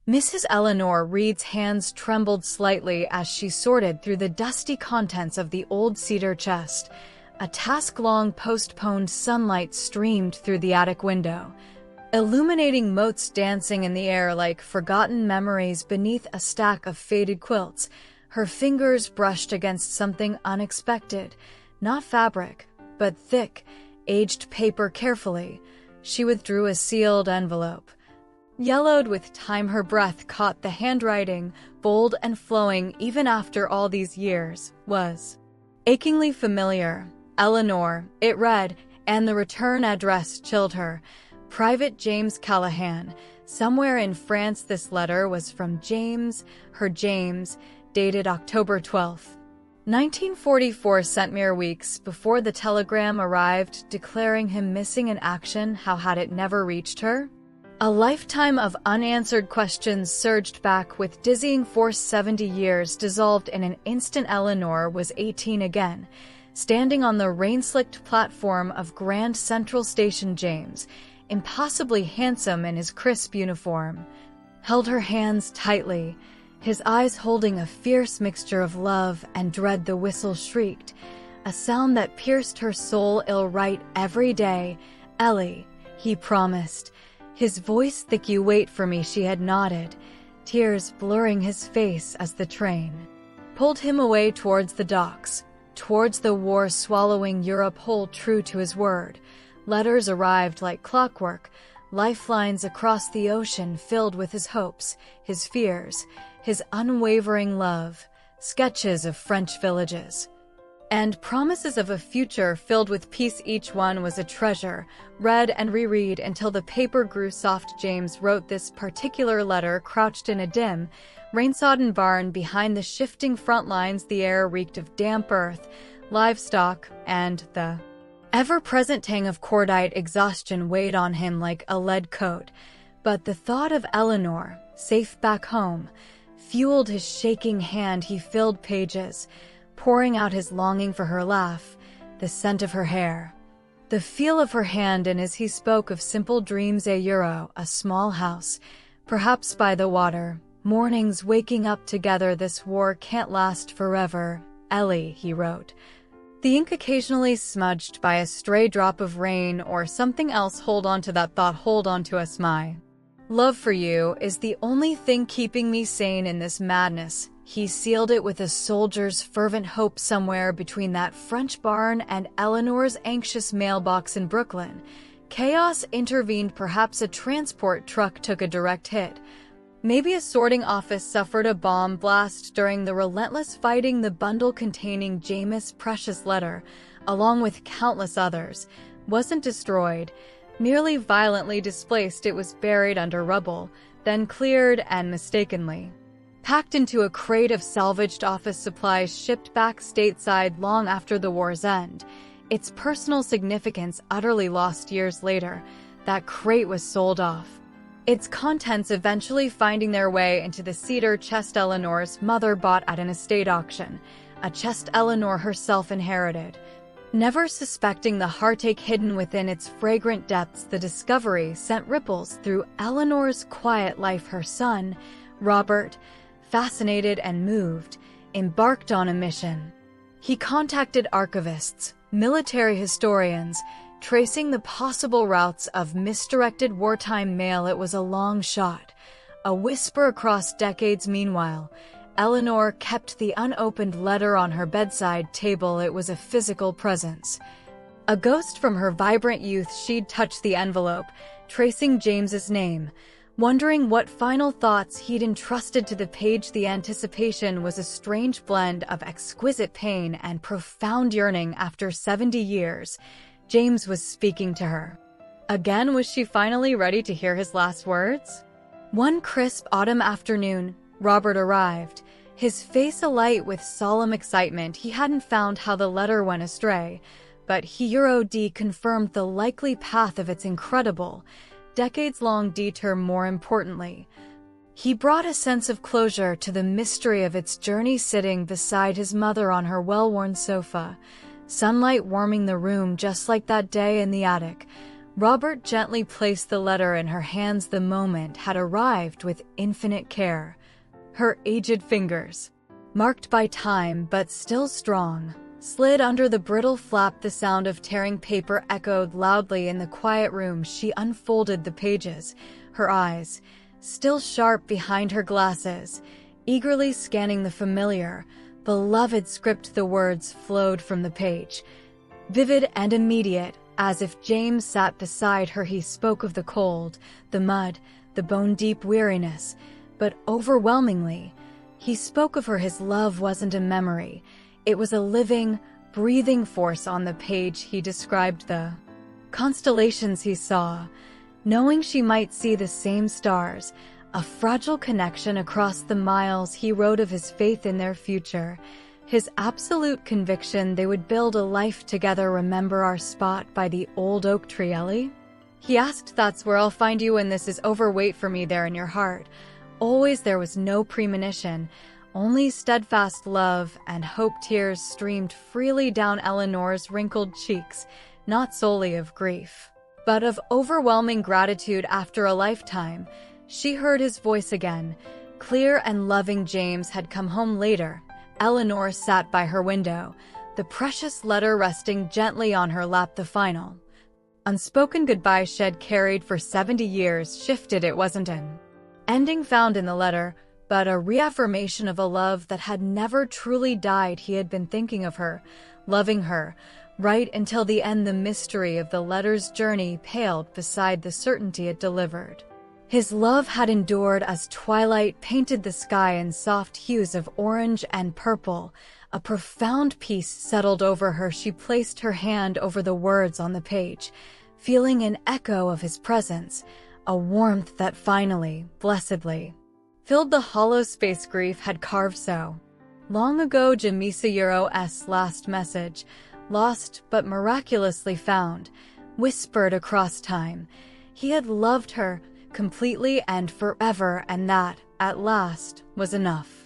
Mrs. Eleanor Reed's hands trembled slightly as she sorted through the dusty contents of the old cedar chest. A task-long postponed sunlight streamed through the attic window, illuminating motes dancing in the air like forgotten memories beneath a stack of faded quilts. Her fingers brushed against something unexpected, not fabric, but thick, aged paper carefully. She withdrew a sealed envelope. Yellowed with time, her breath caught the handwriting, bold and flowing even after all these years, was achingly familiar. Eleanor, it read, and the return address chilled her. Private James Callahan. Somewhere in France. This letter was from James, her James, dated October 12, 1944, sent mere weeks before the telegram arrived declaring him missing in action. How had it never reached her? A lifetime of unanswered questions surged back with dizzying force. 70 years dissolved in an instant. Eleanor was 18 again, standing on the rain-slicked platform of Grand Central Station. James, impossibly handsome in his crisp uniform, held her hands tightly, his eyes holding a fierce mixture of love and dread. The whistle shrieked, a sound that pierced her soul. "I'll write every day, Ellie," he promised, his voice thick. "You wait for me." She had nodded, tears blurring his face as the train pulled him away towards the docks, towards the war-swallowing Europe. Whole true to his word, letters arrived like clockwork, lifelines across the ocean filled with his hopes, his fears, his unwavering love, sketches of French villages, and promises of a future filled with peace. Each one was a treasure, read and reread until the paper grew soft. James wrote this particular letter crouched in a dim, rain-sodden barn behind the shifting front lines. The air reeked of damp earth, livestock, and the ever-present tang of cordite. Exhaustion weighed on him like a lead coat, but the thought of Eleanor, safe back home, fueled his shaking hand. He filled pages, pouring out his longing for her laugh, the scent of her hair, the feel of her hand. And as he spoke of simple dreams, a small house, perhaps by the water, mornings waking up together. "This war can't last forever, Ellie," he wrote, the ink occasionally smudged by a stray drop of rain or something else. "Hold on to that thought, hold on to us. My love for you is the only thing keeping me sane in this madness." He sealed it with a soldier's fervent hope. Somewhere between that French barn and Eleanor's anxious mailbox in Brooklyn, chaos intervened. Perhaps a transport truck took a direct hit. Maybe a sorting office suffered a bomb blast. During the relentless fighting, the bundle containing James' precious letter, along with countless others, wasn't destroyed, merely violently displaced. It was buried under rubble, then cleared and mistakenly packed into a crate of salvaged office supplies shipped back stateside long after the war's end. Its personal significance utterly lost years later. That crate was sold off, its contents eventually finding their way into the cedar chest Eleanor's mother bought at an estate auction, a chest Eleanor herself inherited. Never suspecting the heartache hidden within its fragrant depths, the discovery sent ripples through Eleanor's quiet life. Her son, Robert, fascinated and moved, embarked on a mission. He contacted archivists, military historians, tracing the possible routes of misdirected wartime mail. It was a long shot, a whisper across decades. Meanwhile, Eleanor kept the unopened letter on her bedside table. It was a physical presence, a ghost from her vibrant youth. She'd touched the envelope, tracing James's name, wondering what final thoughts he'd entrusted to the page. The anticipation was a strange blend of exquisite pain and profound yearning. After 70 years, James was speaking to her. Again, was she finally ready to hear his last words? One crisp autumn afternoon, Robert arrived, his face alight with solemn excitement. He hadn't found how the letter went astray, but he confirmed the likely path of its incredible, decades-long detour. More importantly, he brought a sense of closure to the mystery of its journey. Sitting beside his mother on her well-worn sofa, sunlight warming the room just like that day in the attic, Robert gently placed the letter in her hands. The moment had arrived with infinite care. Her aged fingers, marked by time but still strong, slid under the brittle flap. The sound of tearing paper echoed loudly in the quiet room. She unfolded the pages, her eyes, still sharp behind her glasses, eagerly scanning the familiar, beloved script. The words flowed from the page, vivid and immediate, as if James sat beside her. He spoke of the cold, the mud, the bone-deep weariness, but overwhelmingly, he spoke of her. His love wasn't a memory. It was a living, breathing force. On the page, he described the constellations he saw, knowing she might see the same stars, a fragile connection across the miles. He wrote of his faith in their future, his absolute conviction they would build a life together. Remember our spot by the old oak tree, Ellie? He asked. That's where I'll find you when this is over. Wait for me there in your heart. Always. There was no premonition, only steadfast love and hope. Tears streamed freely down Eleanor's wrinkled cheeks, not solely of grief, but of overwhelming gratitude. After a lifetime, she heard his voice again, clear and loving. James had come home later. Eleanor sat by her window, the precious letter resting gently on her lap. The final, unspoken goodbye she'd carried for 70 years shifted. It wasn't an ending found in the letter, but a reaffirmation of a love that had never truly died. He had been thinking of her, loving her, right until the end. The mystery of the letter's journey paled beside the certainty it delivered. His love had endured as twilight painted the sky in soft hues of orange and purple. A profound peace settled over her. She placed her hand over the words on the page, feeling an echo of his presence, a warmth that finally, blessedly, filled the hollow space grief had carved so long ago. Jamisayero's last message, lost but miraculously found, whispered across time. He had loved her completely and forever, and that, at last, was enough.